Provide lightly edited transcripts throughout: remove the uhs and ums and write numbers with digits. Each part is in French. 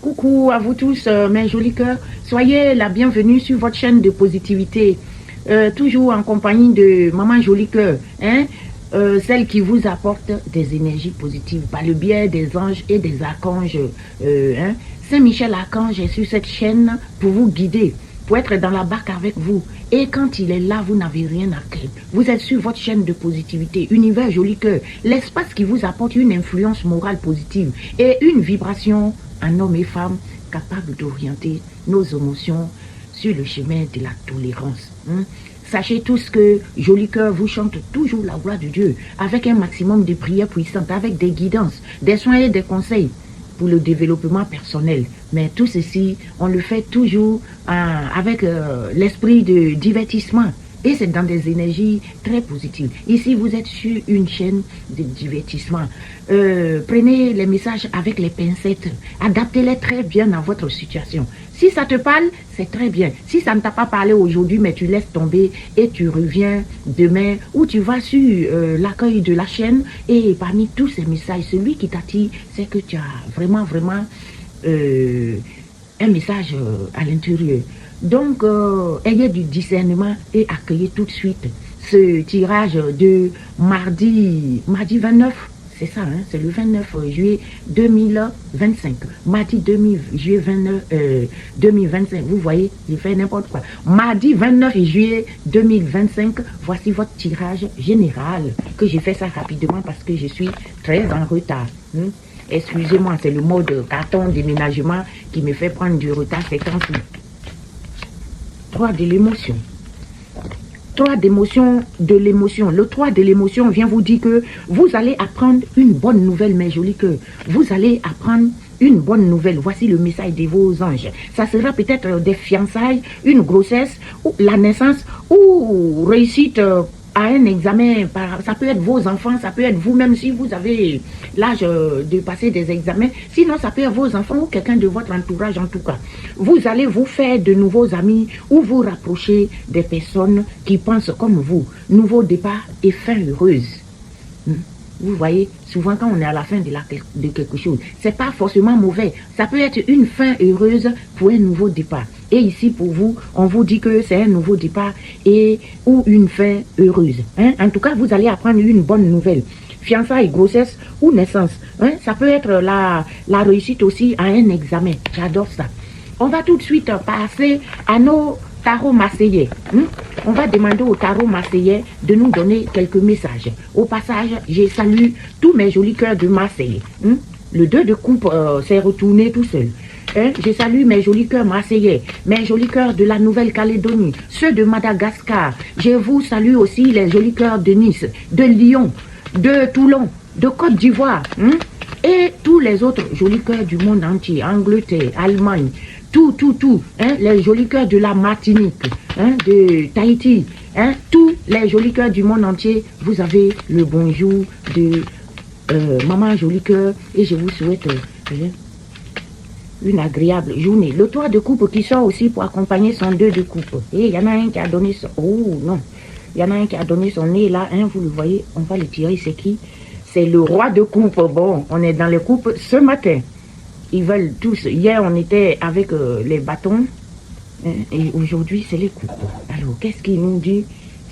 Coucou à vous tous, mes jolis cœurs. Soyez la bienvenue sur votre chaîne de positivité. Toujours en compagnie de Maman Jolie Cœur, hein? Celle qui vous apporte des énergies positives par le biais des anges et des archanges. Hein? Saint-Michel Archange est sur cette chaîne pour vous guider, pour être dans la barque avec vous. Et quand il est là, vous n'avez rien à craindre. Vous êtes sur votre chaîne de positivité, Univers Joli Cœur, l'espace qui vous apporte une influence morale positive et une vibration en hommes et femmes capables d'orienter nos émotions sur le chemin de la tolérance. Hein? Sachez tous que Joli Cœur vous chante toujours la gloire de Dieu avec un maximum de prières puissantes, avec des guidances, des soins et des conseils pour le développement personnel. Mais tout ceci, on le fait toujours avec l'esprit de divertissement. Et c'est dans des énergies très positives. Ici, vous êtes sur une chaîne de divertissement. Prenez les messages avec les pincettes. Adaptez-les très bien à votre situation. Si ça te parle, c'est très bien. Si ça ne t'a pas parlé aujourd'hui, mais tu laisses tomber et tu reviens demain, ou tu vas sur l'accueil de la chaîne et parmi tous ces messages, celui qui t'attire, c'est que tu as vraiment un message à l'intérieur. Donc, ayez du discernement et accueillez tout de suite ce tirage de mardi 29, c'est ça, hein, c'est le 29 juillet 2025. Mardi juillet 29, 2025, vous voyez, il fait n'importe quoi. Mardi 29 juillet 2025, voici votre tirage général, que j'ai fait ça rapidement parce que je suis très en retard. Hein. Excusez-moi, c'est le mode carton déménagement qui me fait prendre du retard ces temps-ci. 3 de l'émotion. 3 d'émotion, de l'émotion. Le 3 de l'émotion vient vous dire que vous allez apprendre une bonne nouvelle, mes jolis cœurs. Vous allez apprendre une bonne nouvelle. Voici le message de vos anges. Ça sera peut-être des fiançailles, une grossesse, ou la naissance, ou réussite à un examen. Ça peut être vos enfants, ça peut être vous-même si vous avez l'âge de passer des examens. Sinon, ça peut être vos enfants ou quelqu'un de votre entourage en tout cas. Vous allez vous faire de nouveaux amis ou vous rapprocher des personnes qui pensent comme vous. Nouveau départ et fin heureuse. Vous voyez, souvent quand on est à la fin de quelque chose, c'est pas forcément mauvais. Ça peut être une fin heureuse pour un nouveau départ. Et ici, pour vous, on vous dit que c'est un nouveau départ ou une fin heureuse. Hein? En tout cas, vous allez apprendre une bonne nouvelle. Fiançailles, grossesse ou naissance. Hein? Ça peut être la réussite aussi à un examen. J'adore ça. On va tout de suite passer à nos tarots marseillais. On va demander au tarot marseillais de nous donner quelques messages. Au passage, je salue tous mes jolis cœurs de Marseille. Le 2 de coupe s'est retourné tout seul. Je salue mes jolis cœurs marseillais, mes jolis cœurs de la Nouvelle-Calédonie, ceux de Madagascar. Je vous salue aussi les jolis cœurs de Nice, de Lyon, de Toulon, de Côte d'Ivoire. Et tous les autres jolis cœurs du monde entier, Angleterre, Allemagne, tout, hein, les jolis cœurs de la Martinique, hein, de Tahiti, hein, tous les jolis cœurs du monde entier, vous avez le bonjour de Maman Jolie Cœur et je vous souhaite une agréable journée. Le 3 de coupe qui sort aussi pour accompagner son 2 de coupe. Et il y en a un qui a donné son... Oh non, il y en a un qui a donné son nez là, hein, vous le voyez, on va le tirer, c'est qui? C'est le roi de coupe. Bon, on est dans les coupes ce matin. Ils veulent tous. Hier, on était avec les bâtons. Hein, et aujourd'hui, c'est les coupes. Alors, qu'est-ce qu'ils nous disent?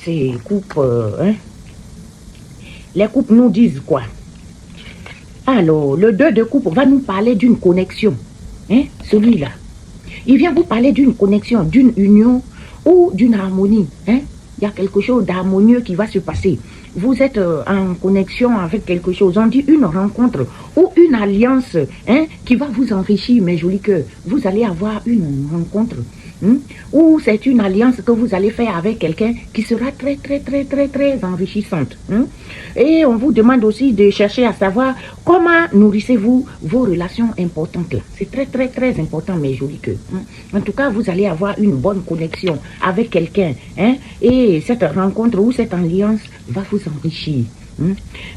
Ces coupes. Hein? Les coupes nous disent quoi? Alors, le 2 de coupe va nous parler d'une connexion. Hein? Celui-là. Il vient vous parler d'une connexion, d'une union ou d'une harmonie. Hein? Il y a quelque chose d'harmonieux qui va se passer. Vous êtes en connexion avec quelque chose. On dit une rencontre ou une alliance, hein, qui va vous enrichir, mes jolis cœurs. Vous allez avoir une rencontre. Ou c'est une alliance que vous allez faire avec quelqu'un qui sera très enrichissante. Et on vous demande aussi de chercher à savoir comment nourrissez-vous vos relations importantes là. C'est très important, mes jolis cœurs. En tout cas, vous allez avoir une bonne connexion avec quelqu'un. Et cette rencontre ou cette alliance va vous enrichir. Hein.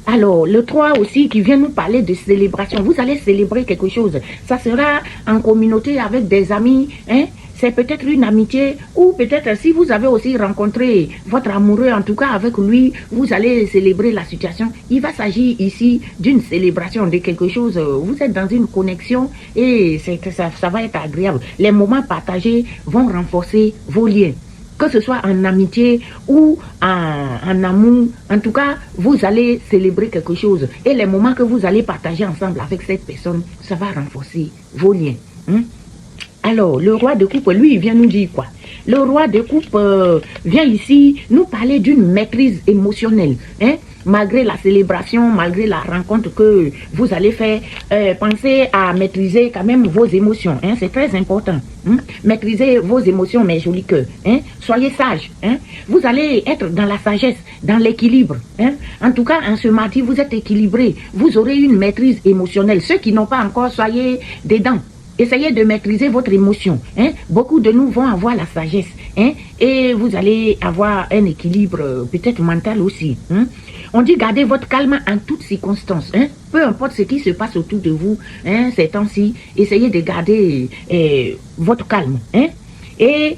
Alors, le 3 aussi qui vient nous parler de célébration. Vous allez célébrer quelque chose. Ça sera en communauté avec des amis. Hein. C'est peut-être une amitié ou peut-être si vous avez aussi rencontré votre amoureux, en tout cas avec lui, vous allez célébrer la situation. Il va s'agir ici d'une célébration de quelque chose. Vous êtes dans une connexion et ça va être agréable. Les moments partagés vont renforcer vos liens. Que ce soit en amitié ou en amour, en tout cas, vous allez célébrer quelque chose. Et les moments que vous allez partager ensemble avec cette personne, ça va renforcer vos liens. Hein? Alors, le roi de coupe, lui, il vient nous dire quoi? Le roi de coupe vient ici nous parler d'une maîtrise émotionnelle. Hein? Malgré la célébration, malgré la rencontre que vous allez faire, pensez à maîtriser quand même vos émotions. Hein? C'est très important. Hein? Maîtrisez vos émotions, mes jolis cœurs. Hein? Soyez sages. Hein? Vous allez être dans la sagesse, dans l'équilibre. Hein? En tout cas, en ce mardi, vous êtes équilibré. Vous aurez une maîtrise émotionnelle. Ceux qui n'ont pas encore, soyez dedans. Essayez de maîtriser votre émotion. Hein? Beaucoup de nous vont avoir la sagesse. Hein? Et vous allez avoir un équilibre peut-être mental aussi. Hein? On dit gardez votre calme en toutes circonstances. Hein? Peu importe ce qui se passe autour de vous, hein, ces temps-ci, essayez de garder votre calme. Hein? Et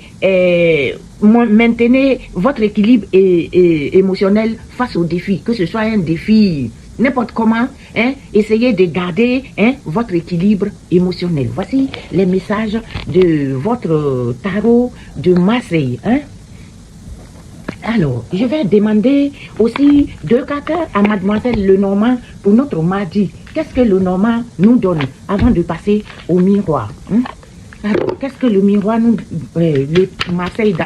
maintenez votre équilibre émotionnel face aux défis. Que ce soit un défi n'importe comment, hein, essayez de garder votre équilibre émotionnel. Voici les messages de votre tarot de Marseille. Hein. Alors, je vais demander aussi 2 cartes à Mademoiselle Lenormand pour notre mardi. Qu'est-ce que Lenormand nous donne avant de passer au miroir? Hein? Alors, qu'est-ce que le miroir nous... le Marseille...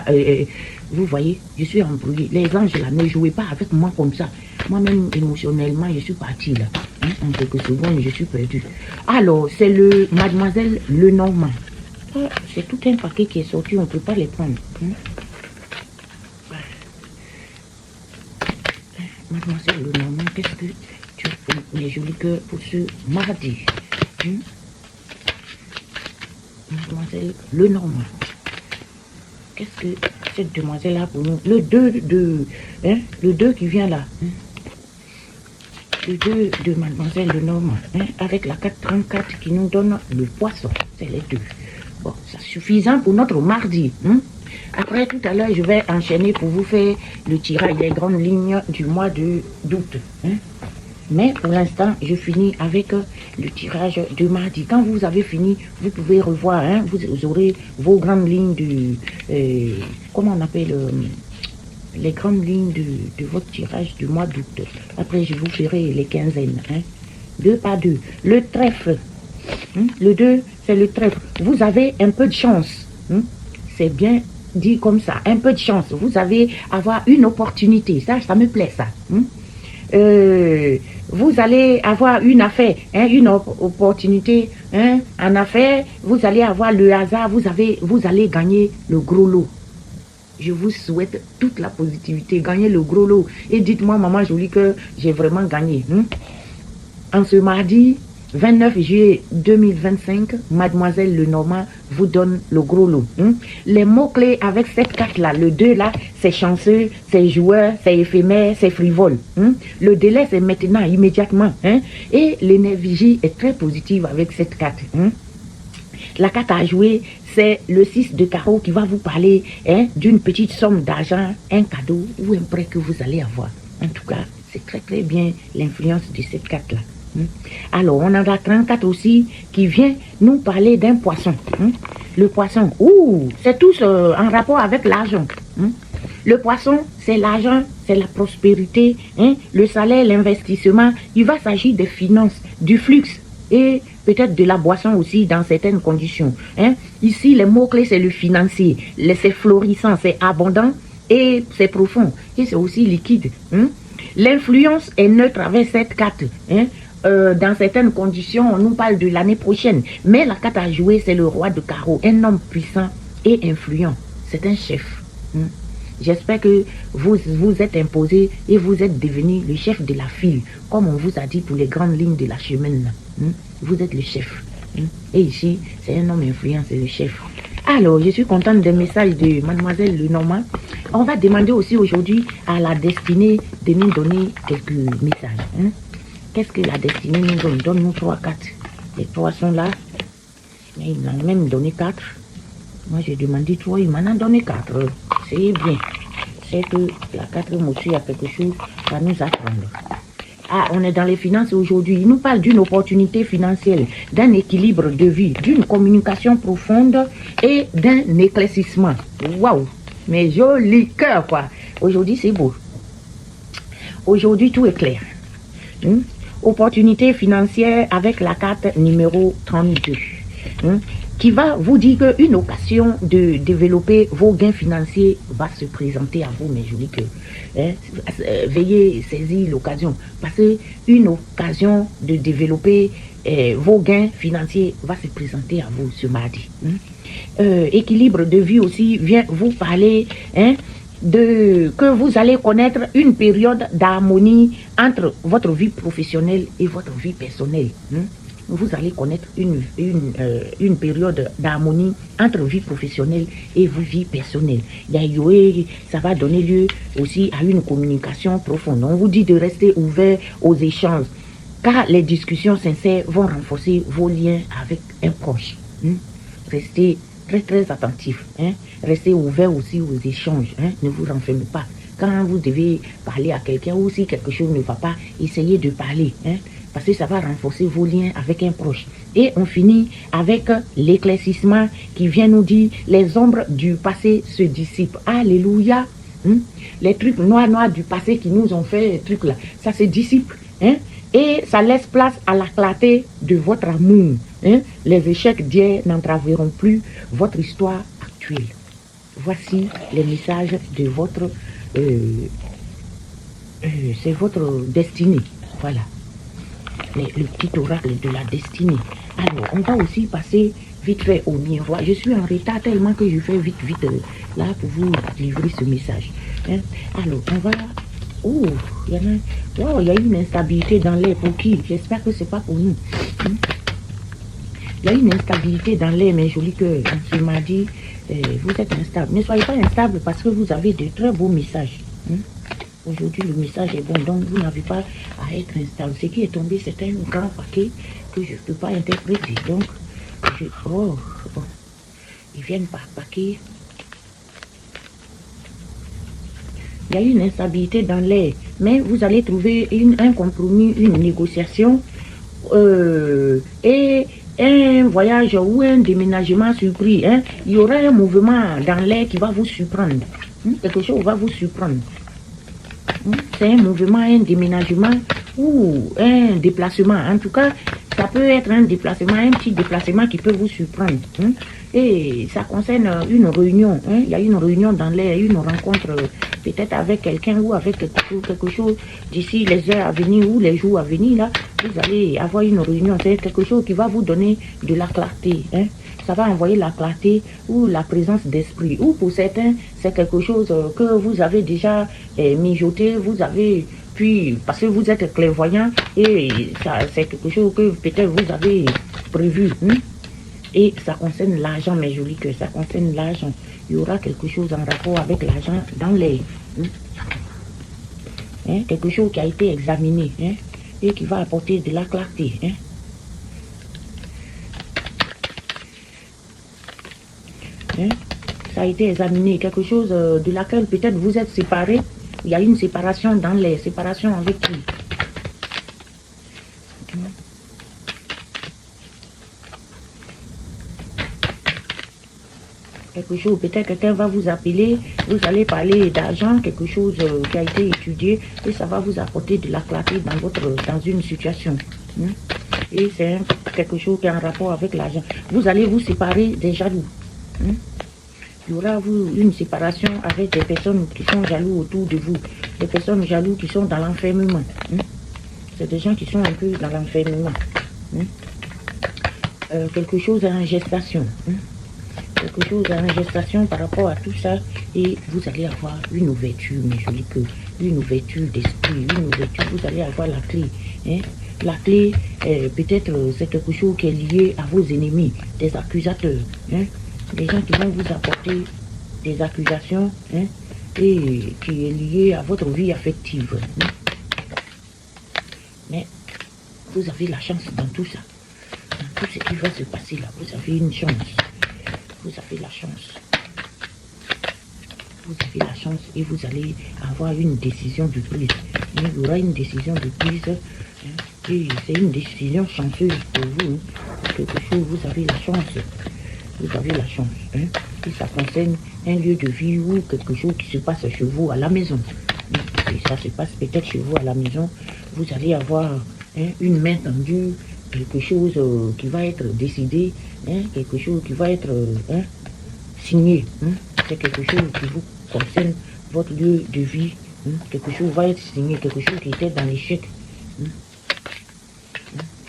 vous voyez, je suis embrouillée. Les anges là, ne jouez pas avec moi comme ça. Moi-même, émotionnellement, je suis partie là. Hein? En quelques secondes, je suis perdue. Alors, c'est le Mademoiselle Lenormand. C'est tout un paquet qui est sorti, on ne peut pas les prendre. Hein? Mademoiselle Lenormand, qu'est-ce que tu as, les jolis cœurs, pour ce mardi? Hein? Mademoiselle Lenormand. Qu'est-ce que cette demoiselle a pour nous? Le 2 le 2 qui vient là. Hein? Le 2 de Mademoiselle Lenormand. Hein? Avec la carte 34 qui nous donne le poisson. C'est les 2. Bon, c'est suffisant pour notre mardi. Hein? Après, tout à l'heure, je vais enchaîner pour vous faire le tirage des grandes lignes du mois d'août. Hein? Mais pour l'instant, je finis avec le tirage de mardi. Quand vous avez fini, vous pouvez revoir. Hein? Vous aurez vos grandes lignes du... comment on appelle les grandes lignes de votre tirage du mois d'août. Après, je vous ferai les quinzaines. Hein? 2 par 2. Le trèfle. Hein? Le 2, c'est le trèfle. Vous avez un peu de chance. Hein? C'est bien dit comme ça. Un peu de chance. Vous allez avoir une opportunité. Ça me plaît, ça. Hein? Vous allez avoir une affaire, hein, une opportunité, hein, en affaire, vous allez avoir le hasard, vous allez gagner le gros lot. Je vous souhaite toute la positivité, gagner le gros lot. Et dites-moi, maman jolie, que j'ai vraiment gagné. Hein. En ce mardi 29 juillet 2025, Mademoiselle Lenormand vous donne le gros lot. Hein. Les mots-clés avec cette carte-là, le 2 là, c'est chanceux, c'est joueur, c'est éphémère, c'est frivole. Hein. Le délai, c'est maintenant, immédiatement. Hein. Et l'énergie est très positive avec cette carte. Hein. La carte à jouer, c'est le 6 de carreau qui va vous parler, hein, d'une petite somme d'argent, un cadeau ou un prêt que vous allez avoir. En tout cas, c'est très très bien l'influence de cette carte-là. Alors, on en a 34 aussi qui vient nous parler d'un poisson. Hein? Le poisson, c'est tous en rapport avec l'argent. Hein? Le poisson, c'est l'argent, c'est la prospérité, hein? Le salaire, l'investissement. Il va s'agir des finances, du flux et peut-être de la boisson aussi dans certaines conditions. Hein? Ici, les mots-clés, c'est le financier. C'est florissant, c'est abondant et c'est profond. Et c'est aussi liquide. Hein? L'influence est neutre avec cette carte. Hein? Dans certaines conditions, on nous parle de l'année prochaine. Mais la carte à jouer, c'est le roi de carreau. Un homme puissant et influent. C'est un chef. J'espère que vous vous êtes imposé et vous êtes devenu le chef de la file. Comme on vous a dit pour les grandes lignes de la chemin. Vous êtes le chef. Et ici, c'est un homme influent, c'est le chef. Alors, je suis contente des messages de Mademoiselle Lenormand. On va demander aussi aujourd'hui à la destinée de nous donner quelques messages. Hein? Qu'est-ce que la destinée nous donne? Donne-nous 3, 4. Les 3 sont là. Mais il m'en a même donné 4. Moi, j'ai demandé 3, il m'en a donné 4. C'est bien. C'est que la 4e aussi a quelque chose à nous apprendre. Ah, on est dans les finances aujourd'hui. Il nous parle d'une opportunité financière, d'un équilibre de vie, d'une communication profonde et d'un éclaircissement. Waouh! Mais joli cœur, quoi. Aujourd'hui, c'est beau. Aujourd'hui, tout est clair. Opportunité financière avec la carte numéro 32. Qui va vous dire qu'une occasion de développer vos gains financiers va se présenter à vous, mes jolis cœurs. Veuillez saisir l'occasion, parce qu'une occasion de développer vos gains financiers va se présenter à vous ce mardi. Équilibre de vie aussi vient vous parler que vous allez connaître une période d'harmonie entre votre vie professionnelle et votre vie personnelle. Vous allez connaître une période d'harmonie entre vie professionnelle et vie personnelle. Ça va donner lieu aussi à une communication profonde. On vous dit de rester ouvert aux échanges, car les discussions sincères vont renforcer vos liens avec un proche. Restez très très attentif. Restez ouvert aussi aux échanges. Ne vous renfermez pas. Quand vous devez parler à quelqu'un ou si quelque chose ne va pas, essayez de parler. Parce que ça va renforcer vos liens avec un proche. Et on finit avec l'éclaircissement qui vient nous dire les ombres du passé se dissipent. Alléluia. Les trucs noirs du passé qui nous ont fait trucs là, ça se dissipe. Et ça laisse place à la clarté de votre amour. Les échecs d'hier n'entraveront plus votre histoire actuelle. Voici les messages de votre... c'est votre destinée. Voilà. Le petit oracle de la destinée. Alors, on va aussi passer vite fait au miroir. Je suis en retard tellement que je fais vite là pour vous livrer ce message. Alors, on va... Oh, il y a une instabilité dans l'air. Pour qui? J'espère que c'est pas pour nous. Il y a une instabilité dans l'air, mes jolis cœurs. Ce mardi, vous êtes instable. Ne soyez pas instable parce que vous avez de très beaux messages. Aujourd'hui, le message est bon, donc vous n'avez pas à être instable. Ce qui est tombé, c'est un grand paquet que je ne peux pas interpréter. Donc, ils viennent par paquet. Il y a une instabilité dans l'air, mais vous allez trouver un compromis, une négociation et un voyage ou un déménagement surpris. Il y aura un mouvement dans l'air qui va vous surprendre. Quelque chose va vous surprendre. C'est un mouvement, un déménagement ou un déplacement. En tout cas, ça peut être un déplacement, un petit déplacement qui peut vous surprendre. Et ça concerne une réunion. Il y a une réunion dans l'air, une rencontre peut-être avec quelqu'un ou avec quelque chose d'ici les heures à venir ou les jours à venir. Là, vous allez avoir une réunion. C'est quelque chose qui va vous donner de la clarté. Ça va envoyer la clarté ou la présence d'esprit. Ou pour certains, c'est quelque chose que vous avez déjà mijoté, vous avez... Puis, parce que vous êtes clairvoyant et c'est quelque chose que peut-être vous avez prévu. Et ça concerne l'argent, mes jolis cœurs, ça concerne l'argent. Il y aura quelque chose en rapport avec l'argent dans l'air. Quelque chose qui a été examiné et qui va apporter de la clarté. Ça a été examiné, quelque chose de laquelle peut-être vous êtes séparés. Il y a une séparation dans les séparations avec qui? Quelque chose, peut-être quelqu'un va vous appeler, vous allez parler d'argent, quelque chose qui a été étudié, et ça va vous apporter de la clarté dans une situation. Et c'est quelque chose qui est en rapport avec l'argent. Vous allez vous séparer des jaloux. Il y aura une séparation avec des personnes qui sont jaloux autour de vous. Des personnes jalouses qui sont dans l'enfermement. C'est des gens qui sont un peu dans l'enfermement. Quelque chose en gestation. Quelque chose en gestation par rapport à tout ça. Et vous allez avoir une ouverture, mes jolis cœurs. Une ouverture d'esprit. Une ouverture. Vous allez avoir la clé. La clé, peut-être, c'est quelque chose qui est lié à vos ennemis, des accusateurs. Des gens qui vont vous apporter des accusations, hein, et qui est lié à votre vie affective. Hein. Mais vous avez la chance dans tout ça. Dans tout ce qui va se passer là, vous avez une chance. Vous avez la chance. Vous avez la chance et vous allez avoir une décision de prise. Il y aura une décision de prise. Hein, et c'est une décision chanceuse pour vous. Hein. Quelque chose, vous avez la chance. Vous avez la chance. Hein. Et ça concerne un lieu de vie ou quelque chose qui se passe chez vous à la maison. Et ça se passe peut-être chez vous à la maison. Vous allez avoir, hein, une main tendue, quelque chose qui va être décidé, hein, quelque chose qui va être, hein, signé. Hein. C'est quelque chose qui vous concerne, votre lieu de vie. Hein. Quelque chose va être signé, quelque chose qui était dans l'échec. Hein.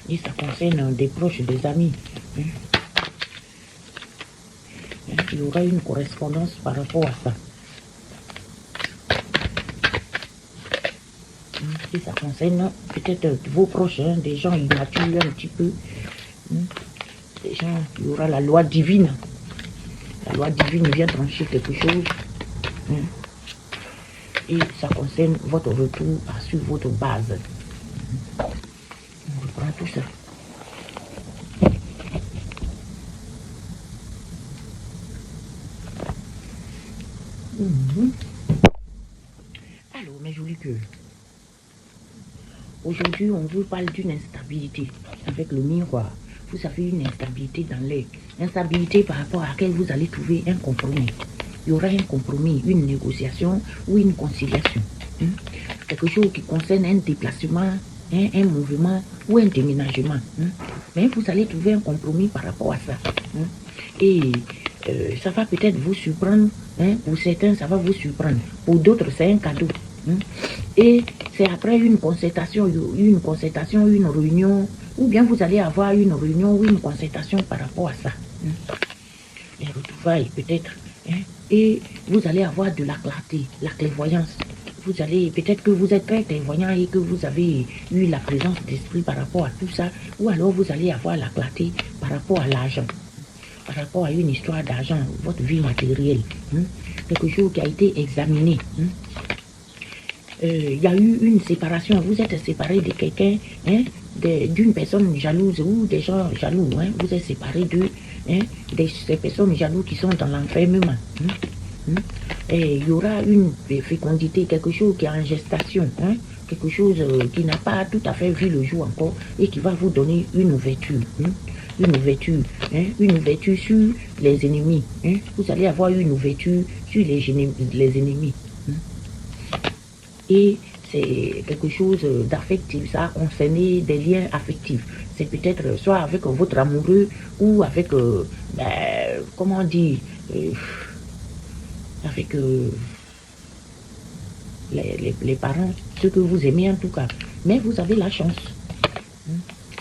Et ça concerne des proches, des amis. Hein. Il y aura une correspondance par rapport à ça. Et ça concerne peut-être vos proches, hein, des gens immatures un petit peu. Des gens, il y aura la loi divine. La loi divine vient trancher quelque chose. Et ça concerne votre retour sur votre base. On reprend tout ça. Alors, mes jolis cœurs, aujourd'hui, on vous parle d'une instabilité avec le miroir. Vous avez une instabilité dans l'air. Instabilité par rapport à laquelle vous allez trouver un compromis. Il y aura un compromis, une négociation ou une conciliation. Quelque chose qui concerne un déplacement, un mouvement ou un déménagement. Mais vous allez trouver un compromis par rapport à ça. Et ça va peut-être vous surprendre. Pour certains, ça va vous surprendre. Pour d'autres, c'est un cadeau. Et c'est après une concertation, une réunion, ou bien vous allez avoir une réunion ou une concertation par rapport à ça. Les retrouvailles peut-être. Et vous allez avoir de la clarté, la clairvoyance. Vous allez, peut-être que vous êtes très clairvoyant et que vous avez eu la présence d'esprit par rapport à tout ça, ou alors vous allez avoir la clarté par rapport à l'argent, par rapport à une histoire d'argent, votre vie matérielle, quelque chose qui a été examiné. Il y a eu une séparation, vous êtes séparé de quelqu'un, d'une personne jalouse ou des gens jaloux, vous êtes séparé de ces personnes jalouses qui sont dans l'enfermement. Et il y aura une fécondité, quelque chose qui est en gestation, quelque chose qui n'a pas tout à fait vu le jour encore et qui va vous donner une ouverture. Une ouverture, une ouverture sur les ennemis. Vous allez avoir une ouverture sur les ennemis. Et c'est quelque chose d'affectif, ça a concerné des liens affectifs. C'est peut-être soit avec votre amoureux ou avec, comment dire, avec les parents, ceux que vous aimez en tout cas. Mais vous avez la chance.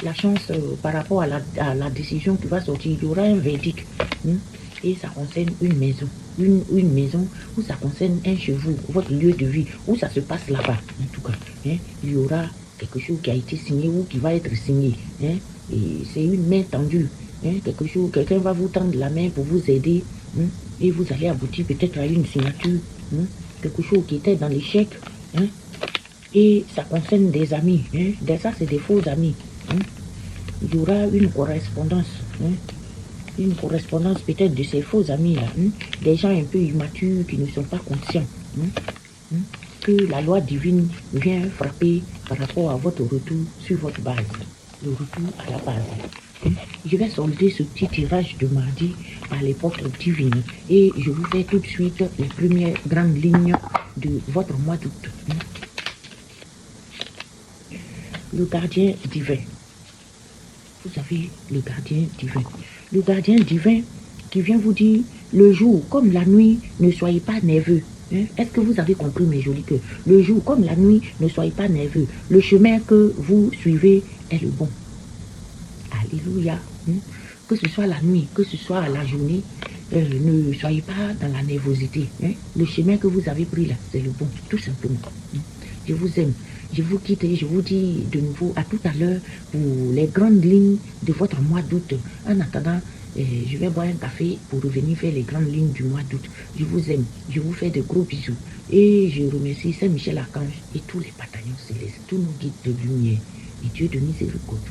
La chance par rapport à la décision qui va sortir. Il y aura un verdict. Et ça concerne une maison. Une maison où ça concerne un chez vous, votre lieu de vie, où ça se passe là-bas, en tout cas. Il y aura quelque chose qui a été signé ou qui va être signé. Et c'est une main tendue. Quelque chose, quelqu'un va vous tendre la main pour vous aider. Et vous allez aboutir peut-être à une signature. Quelque chose qui était dans l'échec. Et ça concerne des amis. Ça, c'est des faux amis. Il y aura une correspondance. Une correspondance peut-être de ces faux amis-là, des gens un peu immatures qui ne sont pas conscients, que la loi divine vient frapper par rapport à votre retour sur votre base, le retour à la base. Je vais solder ce petit tirage de mardi par les portes divines et je vous fais tout de suite les premières grandes lignes de votre mois d'août. Le gardien divin. Vous avez le gardien divin. Le gardien divin qui vient vous dire, le jour comme la nuit, ne soyez pas nerveux. Est-ce que vous avez compris, mes jolis cœurs? Le jour comme la nuit, ne soyez pas nerveux. Le chemin que vous suivez est le bon. Alléluia. Que ce soit la nuit, que ce soit la journée, ne soyez pas dans la nervosité. Le chemin que vous avez pris là, c'est le bon, tout simplement. Je vous aime. Je vous quitte et je vous dis de nouveau à tout à l'heure pour les grandes lignes de votre mois d'août. En attendant, Et je vais boire un café pour revenir faire les grandes lignes du mois d'août. Je vous aime. Je vous fais de gros bisous. Et je remercie Saint-Michel Archange et tous les bataillons célestes, tous nos guides de lumière et Dieu de miséricorde.